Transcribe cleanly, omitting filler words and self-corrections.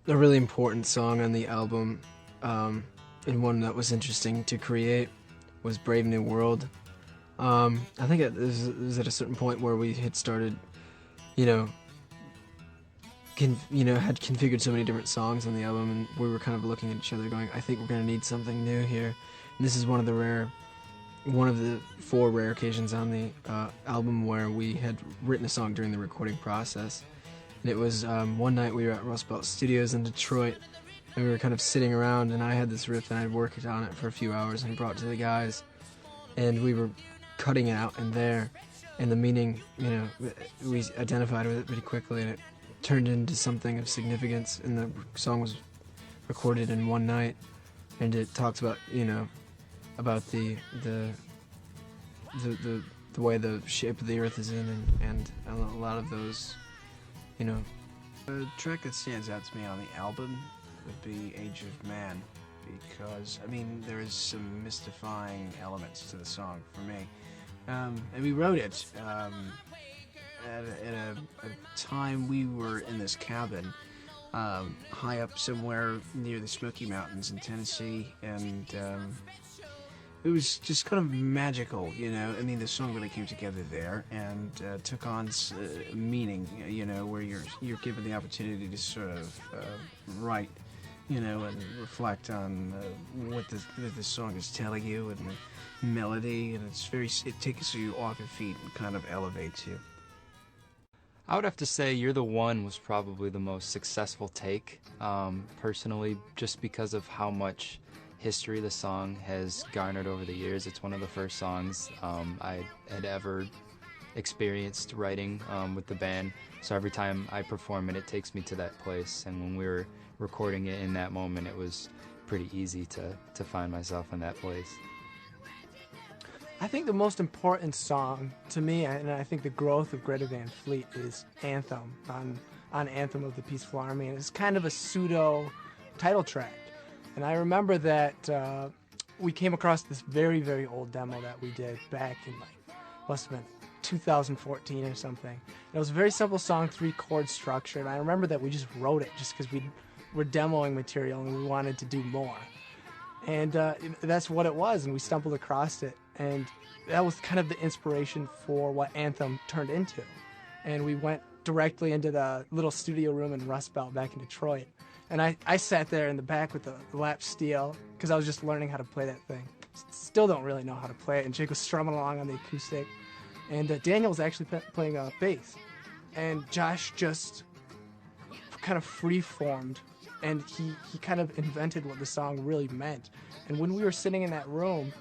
a really important song on the album, um, and one that was interesting to create, was Brave New World. I think it was at a certain point where we had started, you know, had configured so many different songs on the album, and we were kind of looking at each other, going, "I think we're gonna need something new here." And this is one of the four rare occasions on the album where we had written a song during the recording process. And it was one night we were at Rust Belt Studios in Detroit, and we were kind of sitting around, and I had this riff, and I'd worked on it for a few hours and brought it to the guys, and we were cutting it out in there, and the meaning, we identified with it pretty quickly, and it turned into something of significance, and the song was recorded in one night, and it talks about, about the way the shape of the earth is in, and a lot of those, you know. The track that stands out to me on the album would be Age of Man, because, there is some mystifying elements to the song for me. And we wrote it at a time we were in this cabin high up somewhere near the Smoky Mountains in Tennessee, and it was just kind of magical, the song really came together there and took on meaning, where you're given the opportunity to sort of write, and reflect on what the song is telling you, and the melody, and it takes you off your feet and kind of elevates you. I would have to say You're the One was probably the most successful take, personally, just because of how much history the song has garnered over the years. It's one of the first songs I had ever experienced writing with the band, so every time I perform it, it takes me to that place, and when we were recording it in that moment, it was pretty easy to find myself in that place. I think the most important song to me, and I think the growth of Greta Van Fleet, is Anthem, on Anthem of the Peaceful Army, and it's kind of a pseudo title track. And I remember that we came across this very, very old demo that we did back in, must have been 2014 or something. And it was a very simple song, 3-chord structure, and I remember that we just wrote it just because we were demoing material and we wanted to do more. And that's what it was, and we stumbled across it, and that was kind of the inspiration for what Anthem turned into. And we went directly into the little studio room in Rust Belt back in Detroit. And I sat there in the back with the lap steel because I was just learning how to play that thing. Still don't really know how to play it. And Jake was strumming along on the acoustic. And Daniel was actually playing bass. And Josh just kind of free-formed. And he kind of invented what the song really meant. And when we were sitting in that room,